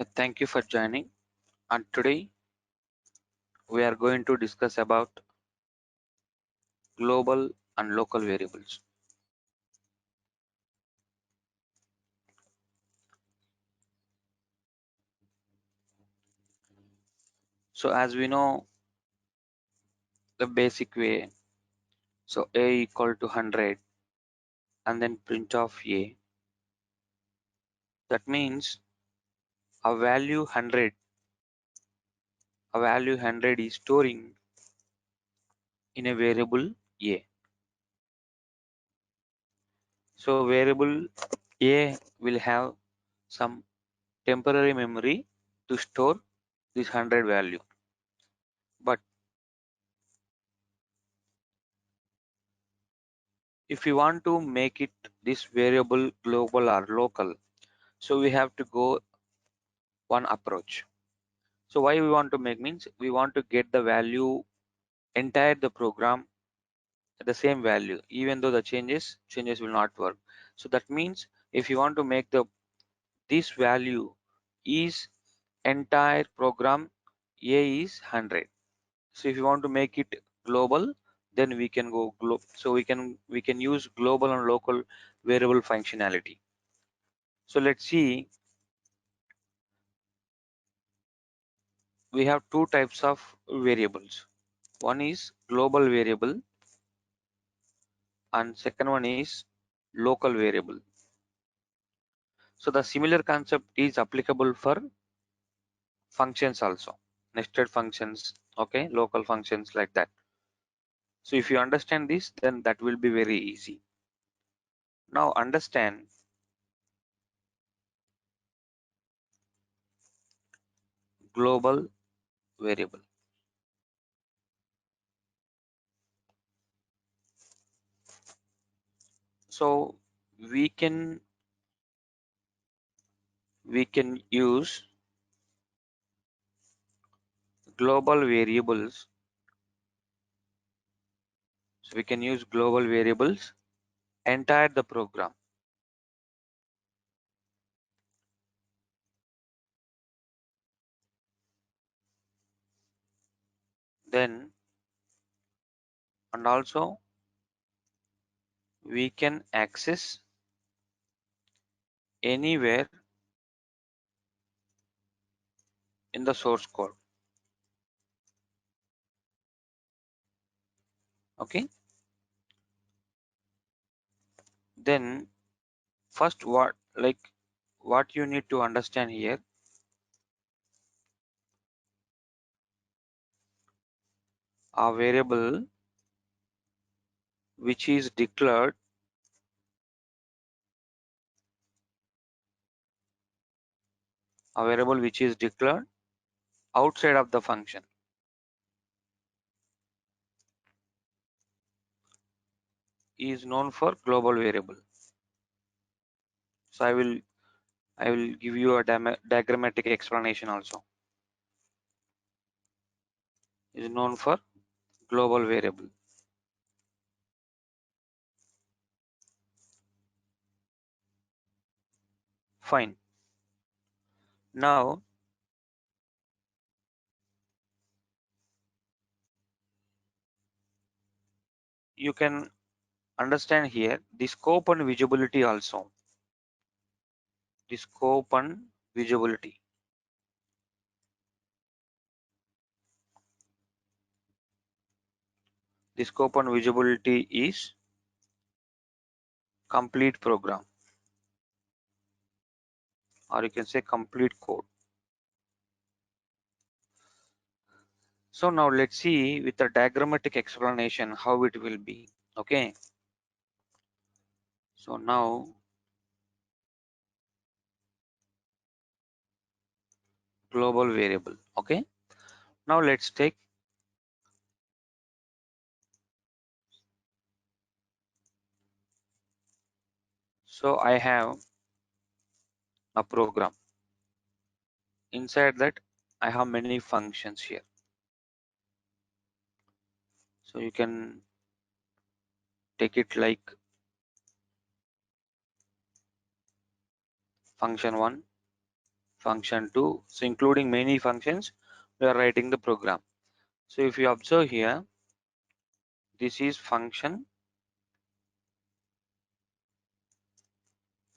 Thank you for joining. And today we are going to discuss about global and local variables. So as we know the basic way, so a equal to 100 and then print of a. That means a value 100, a value 100 is storing in a variable a. So variable a will have some temporary memory to store this 100 value. But if you want to make it this variable global or local, so we have to go one approach. So why we want to make means we want to get the value entire the program at the same value, even though the changes will not work. So that means if you want to make the this value is entire program a is 100. So if you want to make it global, then we can go so we can use global and local variable functionality. So let's see, we have two types of variables. One is global variable and second one is local variable. So the similar concept is applicable for functions also, nested functions, okay, local functions like that. So if you understand this, then that will be very easy. Now understand global variable. So we can use global variables. So we can use global variables entire the program. Then and also we can access anywhere in the source code. Okay. Then first what you need to understand here, a variable which is declared outside of the function is known for global variable. So I will give you a diagrammatic explanation also. Is known for global variable. Fine. Now you can understand here the scope and visibility also. The scope and visibility. The scope and visibility is complete program, or you can say complete code. So now let's see with the diagrammatic explanation how it will be. Okay. So now global variable. Okay. Now let's take so I have a program. Inside that I have many functions here. So you can take it like function 1, function 2. So including many functions, we are writing the program. So if you observe here, this is function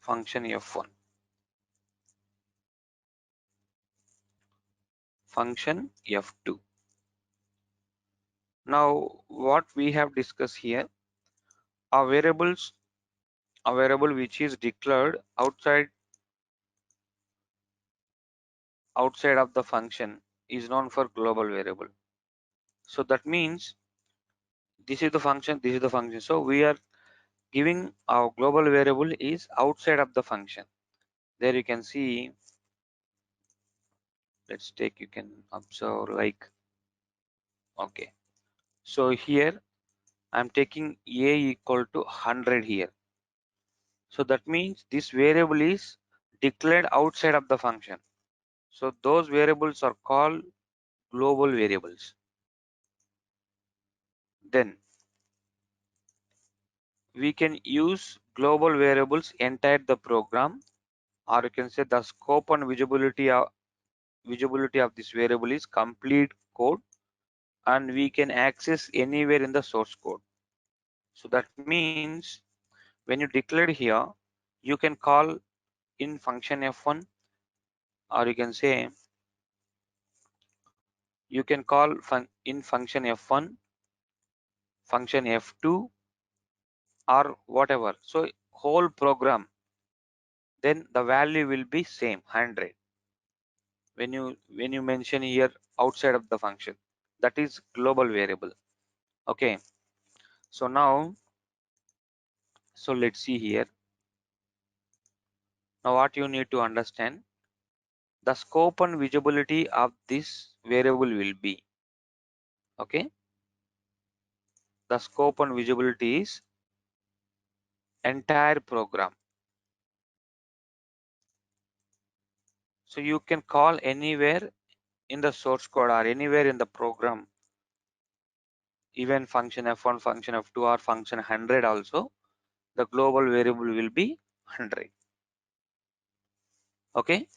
f1, function f2. Now what we have discussed here, a variable which is declared outside of the function is known for global variable. So that means this is the function, this is the function. So we are giving our global variable is outside of the function. There you can see, let's take, you can observe like, okay. So here I'm taking a equal to 100 here. So that means this variable is declared outside of the function. So those variables are called global variables. Then we can use global variables entire the program, or you can say the scope and visibility of this variable is complete code, and we can access anywhere in the source code. So that means when you declare here, you can call in function f1, or you can say you can call in function f1, function f2, or whatever. So whole program, then the value will be same 100 when you mention here outside of the function. That is global variable. Okay, so now, so let's see here. Now what you need to understand, the scope and visibility of this variable will be, okay, the scope and visibility is entire program. So you can call anywhere in the source code or anywhere in the program, even function f1, function f2, or function 100 also, the global variable will be 100. Okay,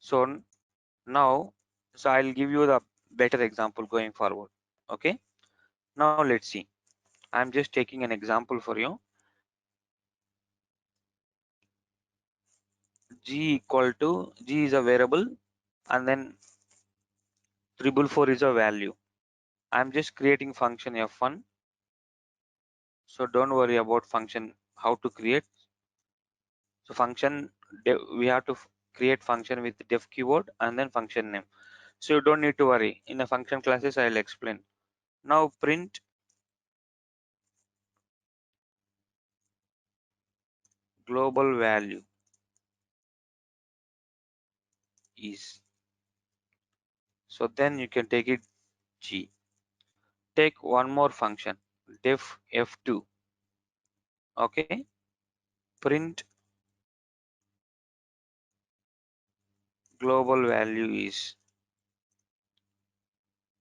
so now, so I'll give you the better example going forward. Okay, now let's see. I'm just taking an example for you. G is a variable, and then 444 is a value. I'm just creating function f1, so don't worry about function how to create. So function, we have to create function with def keyword and then function name. So you don't need to worry. In the function classes I'll explain. Now print global value is. So then you can take it G. Take one more function, def f2. Okay, print global value is.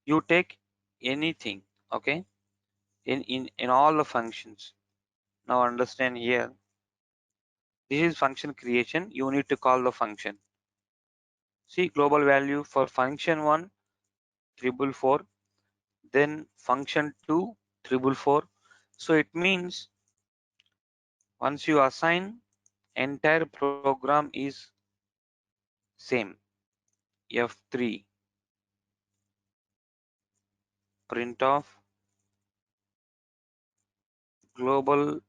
You take anything, okay, in all the functions. Now understand here, this is function creation. You need to call the function. See, global value for function 1 444, then function 2 444. So it means once you assign, entire program is same. F3 print of global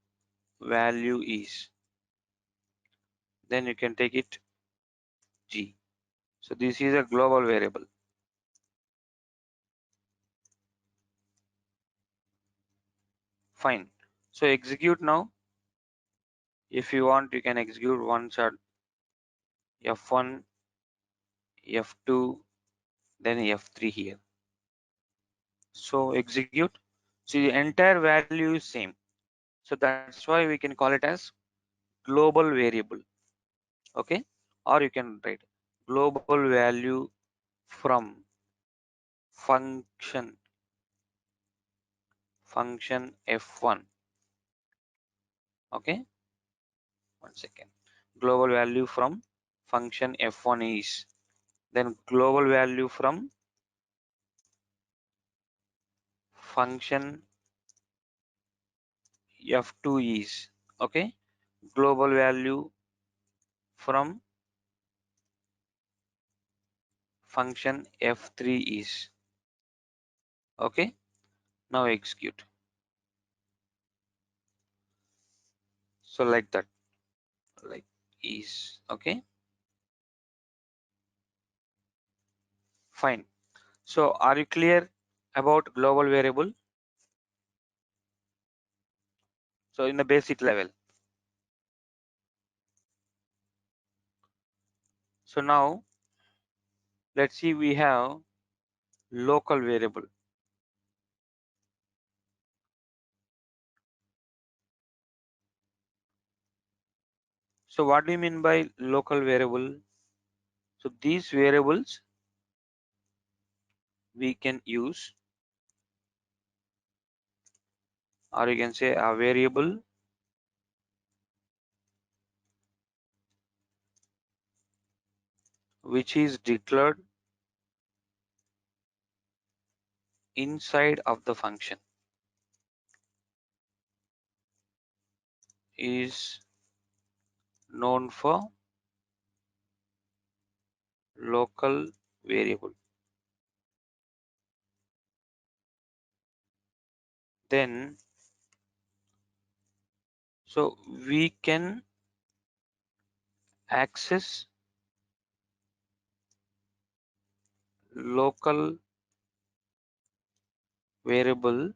value is, then you can take it G. So this is a global variable. Fine. So execute now. If you want, you can execute one shot, f1, f2, then f3 here. So execute. See, the entire value is same. So that's why we can call it as global variable. Okay, or you can write global value from function f1. Okay, one second. Global value from function f1 is, then global value from function f2 is, okay, global value from function f3 is, okay. Now execute. So like that, like is, okay, fine. So are you clear about global variable? So in the basic level. So now let's see, we have local variable. So what do you mean by local variable? So these variables we can use, or you can say a variable which is declared inside of the function is known for local variable. Then so we can access local variable,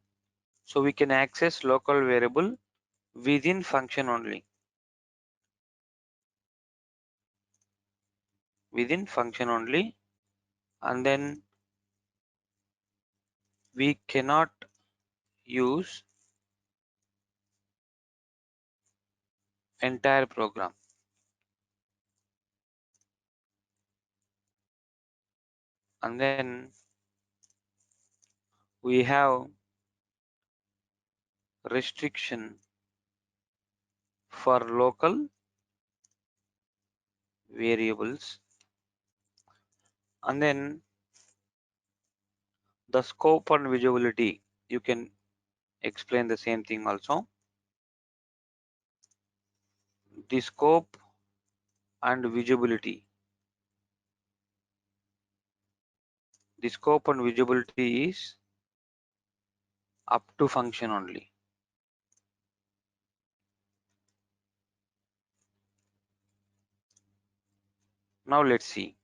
so we can access local variable within function only, within function only, and then we cannot use entire program. And then we have restriction for local variables, and then the scope and visibility, you can explain the same thing also. The scope and visibility, the scope and visibility is up to function only. Now let's see.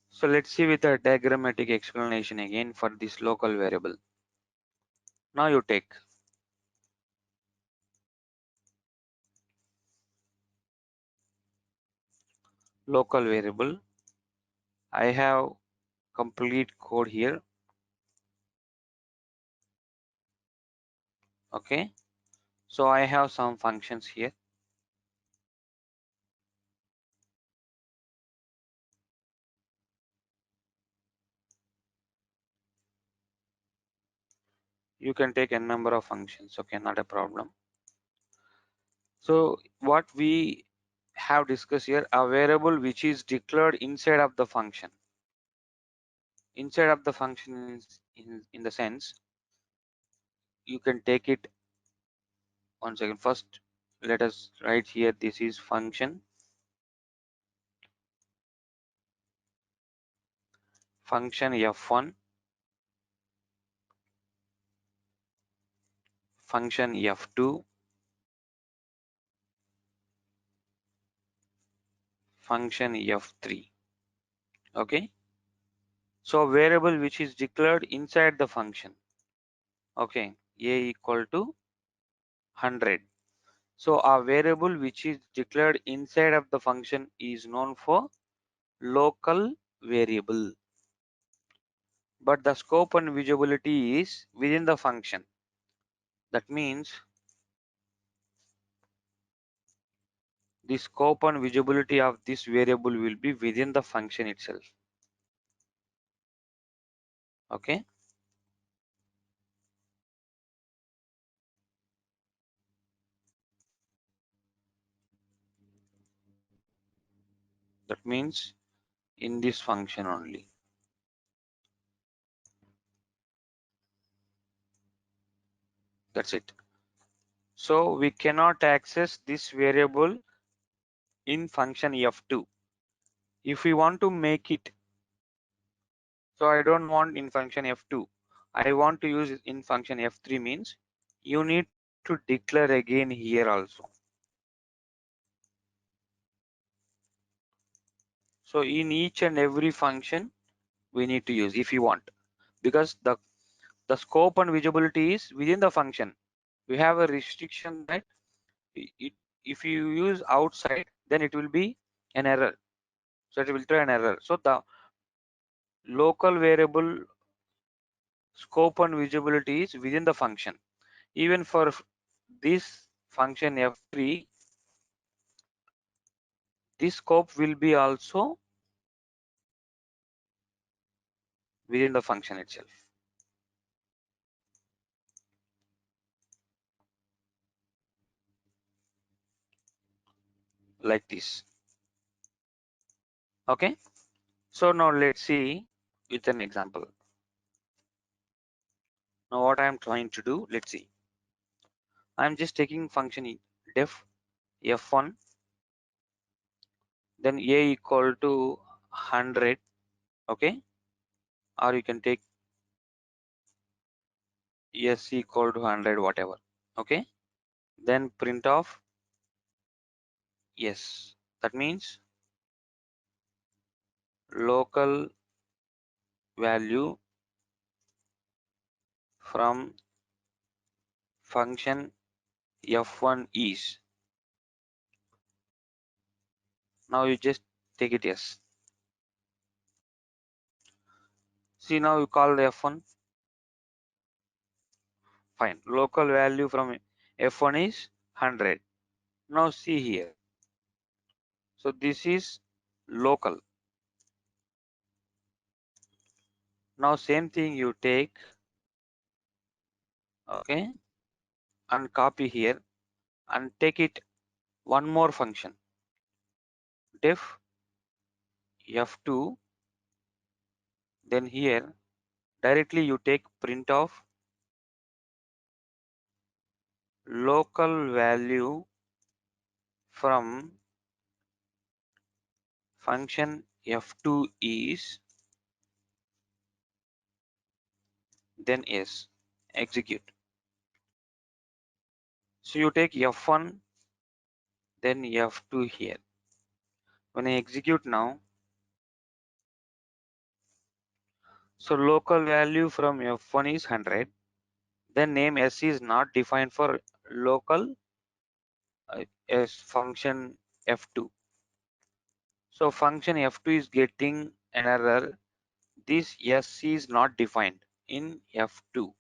So let's see with a diagrammatic explanation again for this local variable. Now you take local variable. I have complete code here, okay. So I have some functions here. You can take a number of functions, okay, not a problem. So what we have discussed here, a variable which is declared inside of the function. Inside of the function is in the sense, you can take it, one second, first let us write here, this is function, function f1, function f2, function f3, okay. So variable which is declared inside the function, okay, a equal to 100. So a variable which is declared inside of the function is known for local variable, but the scope and visibility is within the function. That means the scope and visibility of this variable will be within the function itself, okay. means in this function only. That's it. So we cannot access this variable in function f2. If we want to make it, so I don't want in function f2, I want to use it in function f3, means you need to declare again here also. So in each and every function we need to use if you want, because the scope and visibility is within the function. We have a restriction that it, if you use outside, then it will be an error. So it will throw an error. So the local variable scope and visibility is within the function. Even for this function f3, this scope will be also within the function itself, like this. Okay, so now let's see with an example. Now what I am trying to do, let's see. I'm just taking function def f1, then a equal to 100. Okay, or you can take s equal to 100, whatever. Okay, then print off yes. That means local value from function f1 is. Now you just take it yes. See, now you call the f1. Fine, local value from f1 is 100. Now see here, so this is local. Now same thing you take, okay, and copy here and take it one more function def f2, then here directly you take print of local value from function f2 is, then yes, execute. So you take f1, then f2 here. When I execute now, so local value from f1 is 100, then name s is not defined for local as function f2. So function f2 is getting an error, this s is not defined in f2.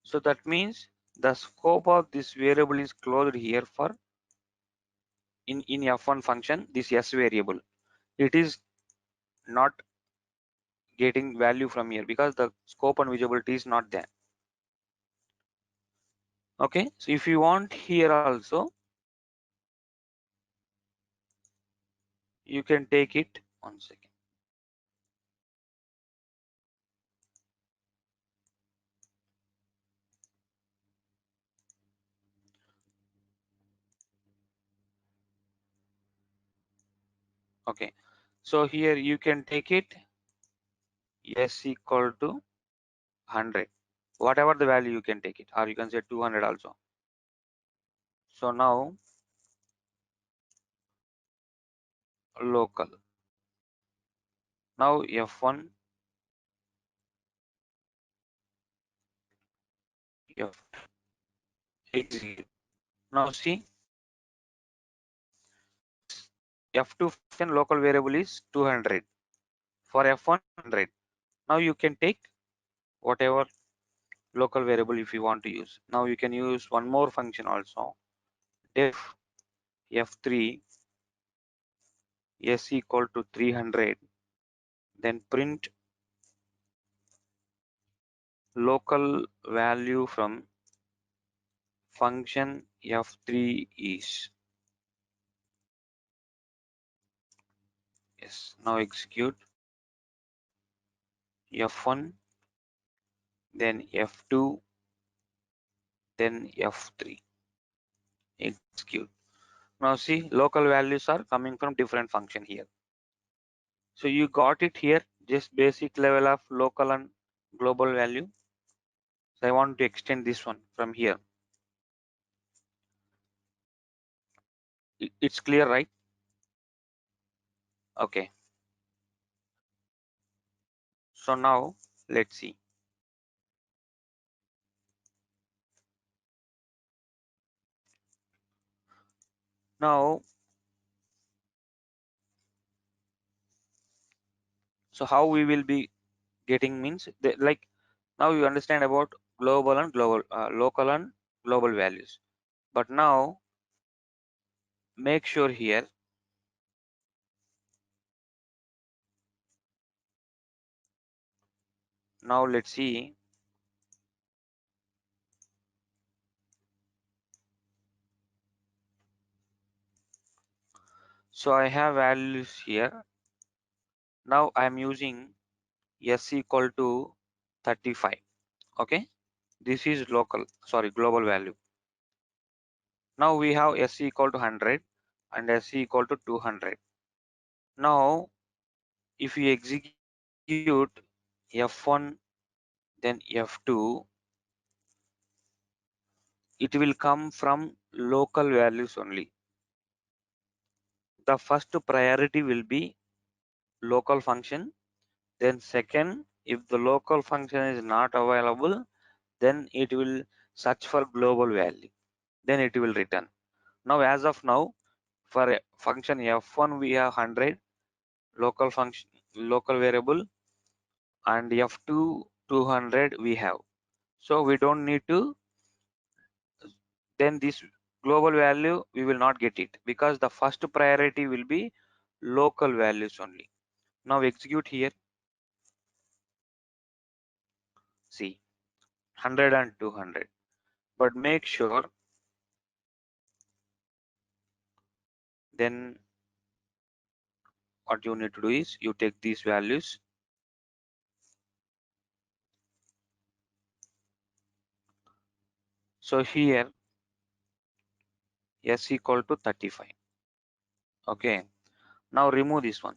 So that means the scope of this variable is closed here for in f1 function, this s variable, it is not getting value from here because the scope and visibility is not there. Okay, so if you want here also, you can take it. 1 second. Okay, so here you can take it s equal to 100, whatever the value you can take it, or you can say 200 also. So now local, now f1 f execute. Now see, f2 function local variable is 200, for f1 100. Now you can take whatever local variable if you want to use. Now you can use one more function also, def f3 s equal to 300, then print local value from function f3 is. Yes, now execute F1, then F2, then F3. Execute. Now see, local values are coming from different function here. So you got it here, just basic level of local and global value. So I want to extend this one from here. It's clear, right? Okay. So now let's see. Now, so how we will be getting means like now you understand about global and global, local and global values. But now make sure here, now let's see. So I have values here. Now I am using s equal to 35. Okay, this is local, sorry, global value. Now we have s equal to 100 and s equal to 200. Now if you execute F1, then F2, it will come from local values only. The first priority will be local function. Then second, if the local function is not available, then it will search for global value. Then it will return. Now as of now, for a function F1 we have 100 local function, local variable, and F2 200 we have. So we don't need to, then this global value we will not get it because the first priority will be local values only. Now execute here. See, 100 and 200, but make sure then what you need to do is you take these values. So here s equal to 35. Okay, now remove this one.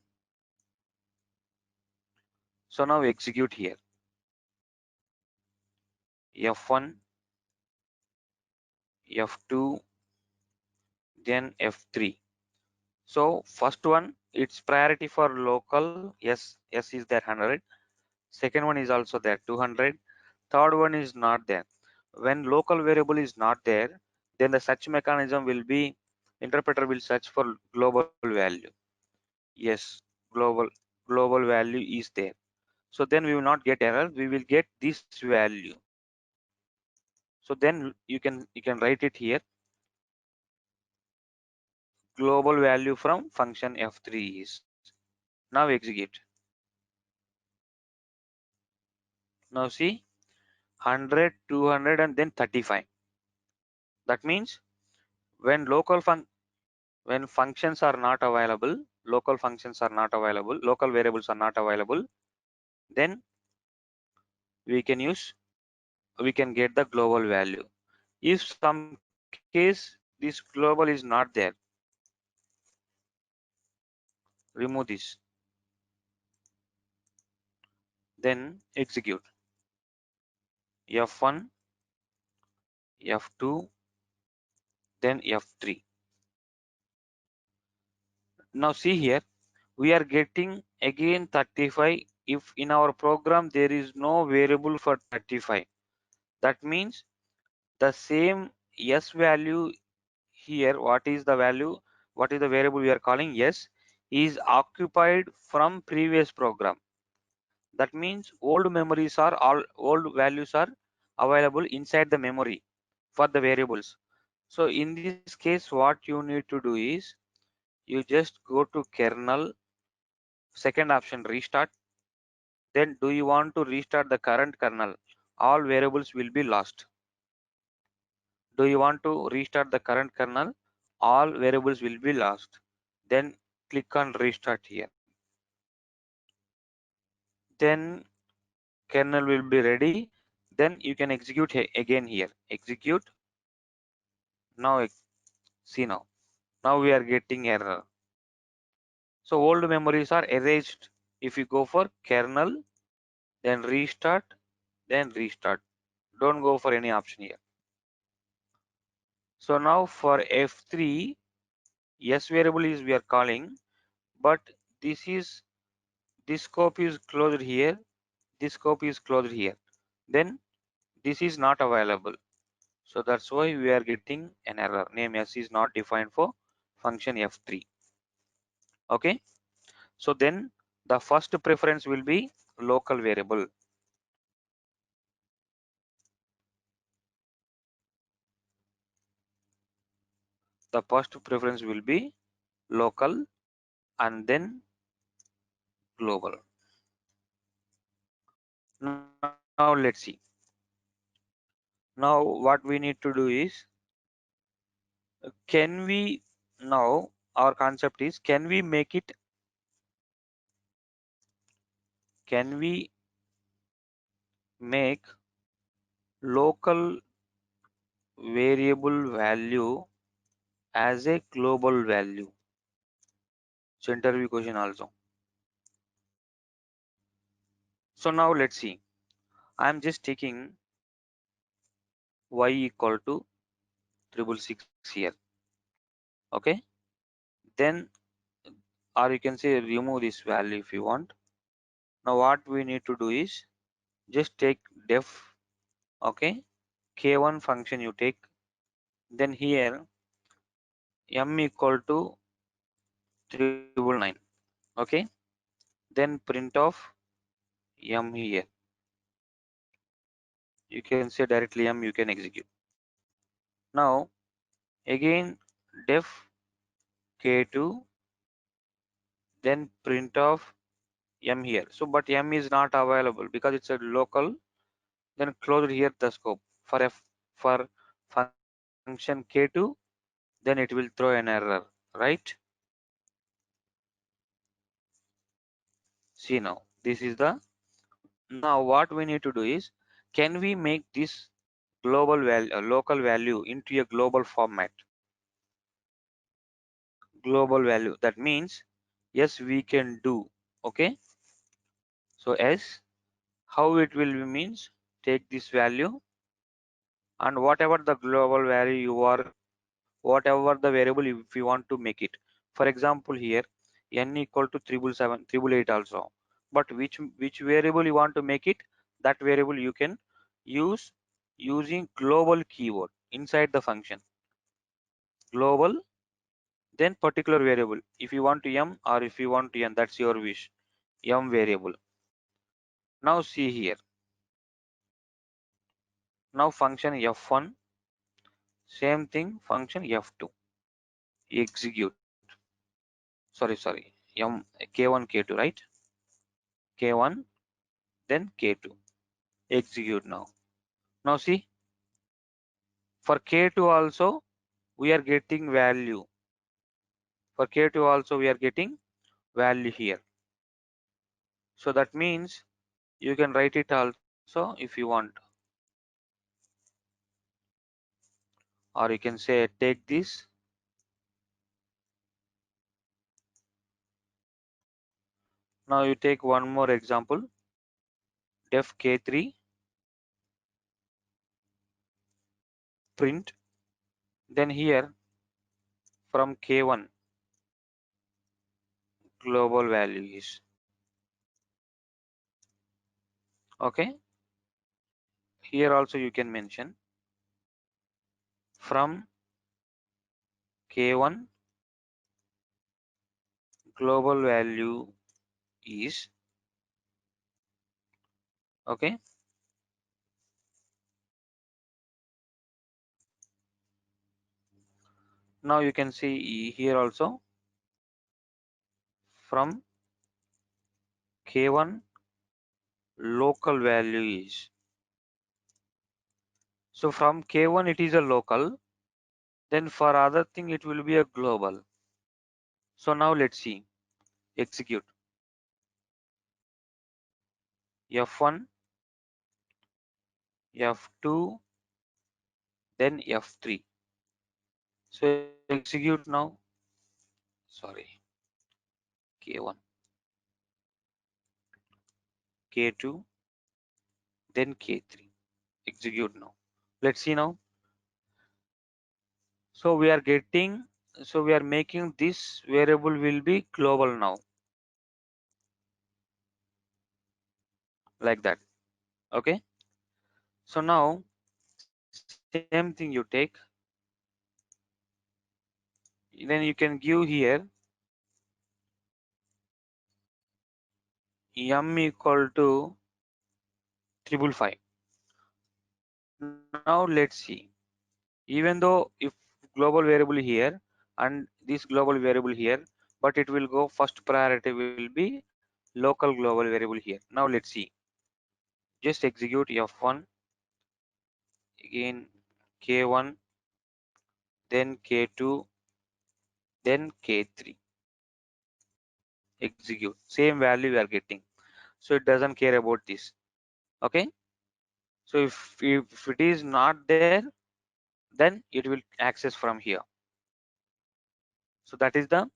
So now execute here F1, F2, then F3. So first one, it's priority for local. Yes, yes is there 100. Second one is also there 200. Third one is not there. When local variable is not there, then the search mechanism will be, interpreter will search for global value. Yes, global value is there. So then we will not get error. We will get this value. So then you can write it here. Global value from function f3 is. Now execute. Now see 100, 200, and then 35. That means when when functions are not available, local functions are not available, local variables are not available, then we can get the global value. If some case this global is not there, remove this, then execute F1, F2, then F3. Now see here, we are getting again 35 if in our program there is no variable for 35. That means the same s value here, what is the value, what is the variable we are calling s, is occupied from previous program. That means old memories are, all old values are available inside the memory for the variables. So in this case what you need to do is you just go to kernel, second option restart. Then do you want to restart the current kernel? All variables will be lost. Do you want to restart the current kernel? All variables will be lost. Then click on restart here. then kernel will be ready. Then you can execute again here. Execute. Now see now we are getting error. So old memories are erased if you go for kernel, then restart, then restart. Don't go for any option here. So now for F3, yes variable is we are calling, but this scope is closed here, this scope is closed here, then this is not available. So that's why we are getting an error. Name s is not defined for function F3. Okay, so then the first preference will be local variable. The first preference will be local and then global. Now let's see. Now what we need to do is, can we, now our concept is, can we make it, can we make local variable value as a global value? It's interview question also. So now let's see. I'm just taking y equal to 666 here. Okay, then, or you can say remove this value if you want. Now what we need to do is just take def, okay, k1 function you take, then here m equal to 999, okay, then print of m here. You can say directly m, you can execute. Now again def k2, then print of m here. So but m is not available because it's a local, then close here the scope for for function k2, then it will throw an error, right? See now this is the, now what we need to do is, can we make this global value, local value into a global format? Global value, that means yes we can do. Okay, so s, how it will be means, take this value and whatever the global value you are, whatever the variable if you want to make it. For example here n equal to 777 also, but which variable you want to make it, that variable you can use using global keyword inside the function. Global, then particular variable, if you want to m or if you want to n, that's your wish, m variable. Now see here, now function f1, same thing function f2, execute. Sorry, m k1 k2, right? K1 then k2, execute now. Now see, for k2 also we are getting value, for k2 also we are getting value here. So that means you can write it also if you want, or you can say take this, now you take one more example, def k3, print, then here from k1 global value is, okay, here also you can mention from k1 global value is, okay, now you can see here also from k1 local value is. So from k1 it is a local, then for other thing it will be a global. So now let's see, execute. F1, F2, then F3. So execute now. Sorry, K1, K2, then K3. Execute now. Let's see now. So we are getting, so we are making this variable will be global now, like that. Okay. So now same thing you take, then you can give here m equal to 555. Now let's see. Even though if global variable here and this global variable here, but it will go first priority will be local global variable here. Now let's see. Just execute F1, again K1, then K2, then K3. Execute. Same value we are getting. So it doesn't care about this. Okay. So if it is not there, then it will access from here. So that is the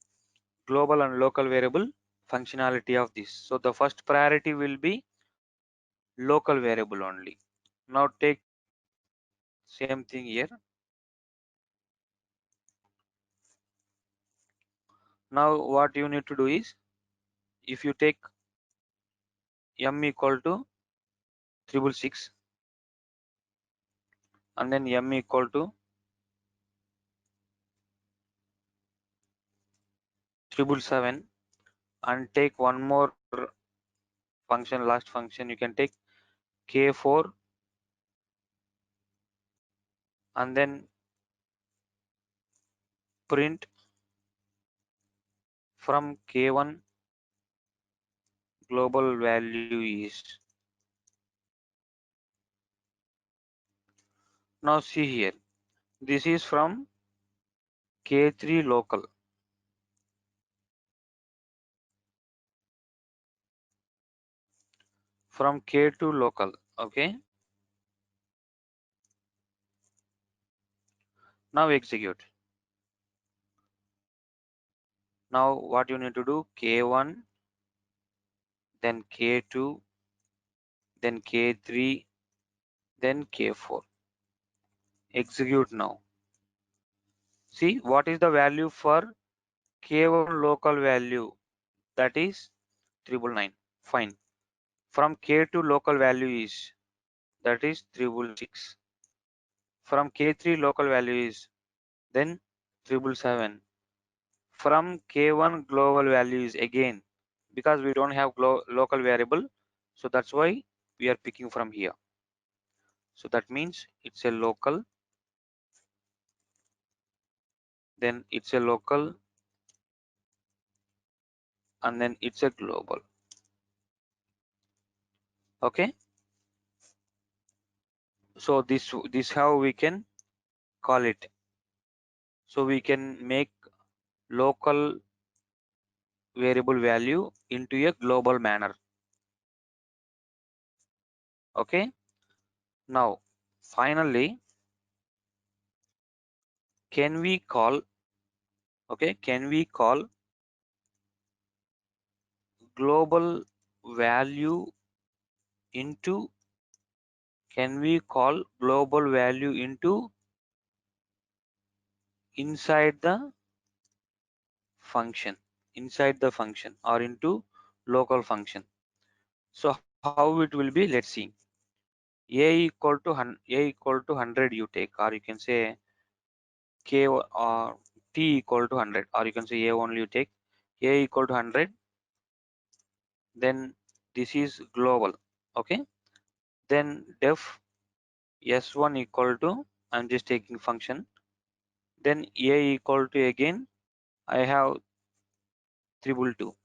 global and local variable functionality of this. So the first priority will be local variable only. Now take same thing here. Now what you need to do is, if you take m equal to 666 and then m equal to 777 and take one more function, last function, you can take k4 and then print from k1 global value is. Now see here, this is from k3 local. From k2 local. Okay. Now execute. Now what you need to do, k1, then k2, then k3, then k4. Execute now. See what is the value for k1 local value, that is 999. Fine. From k2 local value is, that is 666. From k3 local value is, then 777. From k1 global value is, again, because we don't have local variable, so that's why we are picking from here. So that means it's a local, then it's a local, and then it's a global. Okay. So this how we can call it. So we can make local variable value into a global manner. Okay. Now finally, can we call, okay, can we call global value into, can we call global value into inside the function, inside the function, or into local function? So how it will be, let's see. A equal to a equal to 100 you take, or you can say k or t equal to 100, or you can say a only you take. A equal to 100, then this is global. Okay. Then def s1 equal to, I'm just taking function, then a equal to, again I have 222.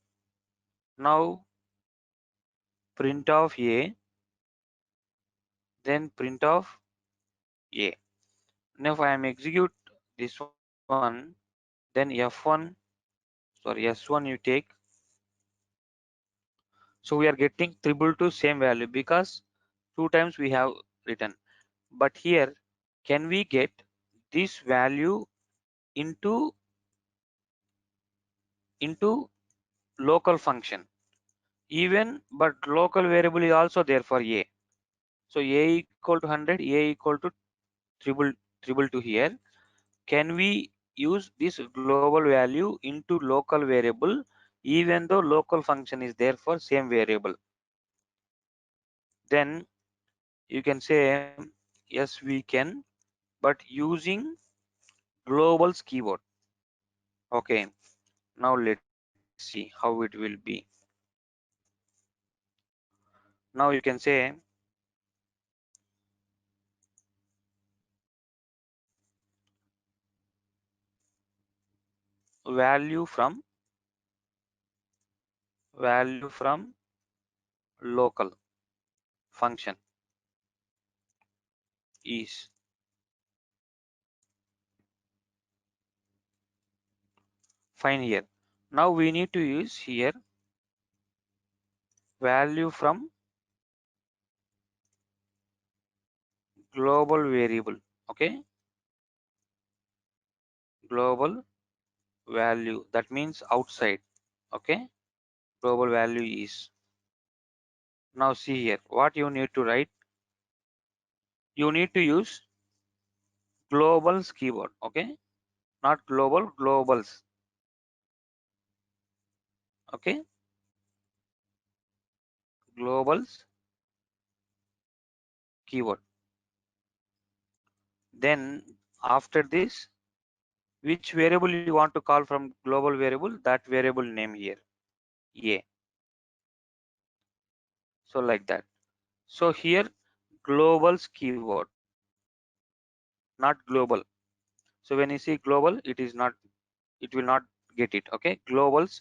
Now print of a, then print of a. Now if I am execute this one, then f1, sorry, s1 you take, So we are getting triple to same value because 2 times we have written. But here, can we get this value into local function? Even but local variable is also there for a. So a equal to 100, a equal to triple to here. Can we use this global value into local variable even though local function is there for same variable? Then you can say yes we can, but using global's keyword. Okay, now let's see how it will be. Now you can say value from local function is fine here. Now we need to use here value from global variable. Okay, global value, that means outside. Okay, global value is. Now see here what you need to write. You need to use global's keyword. Okay, not global, globals. Okay, globals keyword. Then after this, which variable you want to call from global variable, that variable name here a. So like that. So here global's keyword, not global. So when you see global, it is not, it will not get it. Okay, globals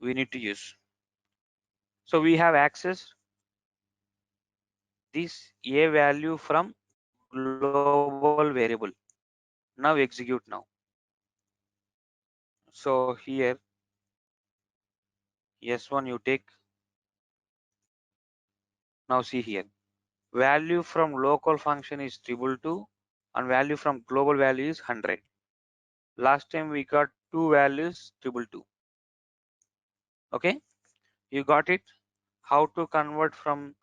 we need to use. So we have access this a value from global variable. Now execute now. So here s1 you take. Now see here value from local function is triple two and value from global value is 100. Last time we got two values triple two. Okay, you got it, how to convert from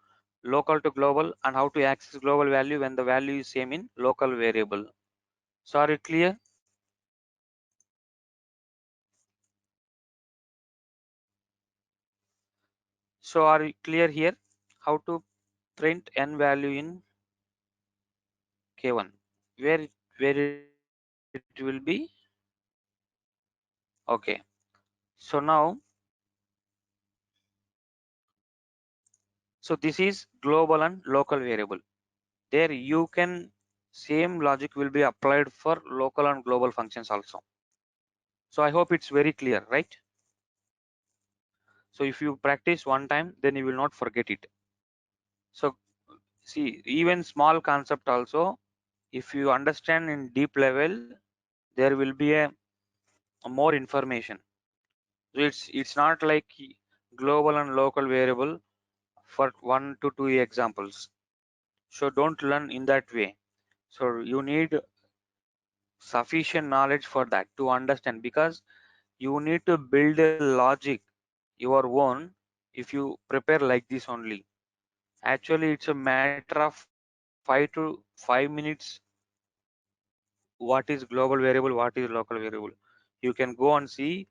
local to global and how to access global value when the value is same in local variable. So are it clear? So are you clear here how to print n value in k1 where it will be? Okay, so now, so this is global and local variable. There you can, same logic will be applied for local and global functions also. So I hope it's very clear, right? So if you practice one time, then you will not forget it. So see, even small concept also, if you understand in deep level, there will be a more information. So it's not like global and local variable for 1 to 2 examples. So don't learn in that way. So you need sufficient knowledge for that to understand, because you need to build a logic your own if you prepare like this only. Actually it's a matter of 5 to 5 minutes. What is global variable, what is local variable, you can go and see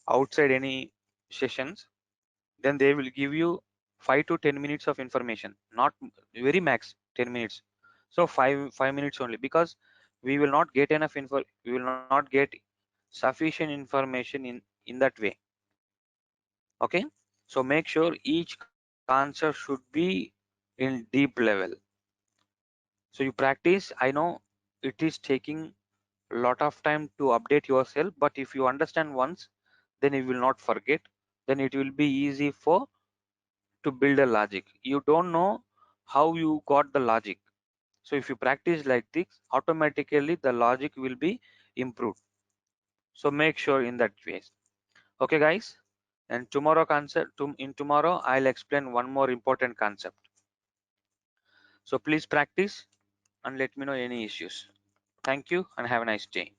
outside any sessions. Then they will give you 5 to 10 minutes of information, not very max 10 minutes. So five minutes only, because we will not get enough info, we will not get sufficient information in that way. Okay, so make sure each concept should be in deep level. So you practice, I know it is taking a lot of time to update yourself, but if you understand once, then you will not forget. Then it will be easy for to build a logic. You don't know how you got the logic. So if you practice like this, automatically the logic will be improved. So make sure in that way. Okay guys, And in tomorrow I'll explain one more important concept. So please practice and let me know any issues. Thank you and have a nice day.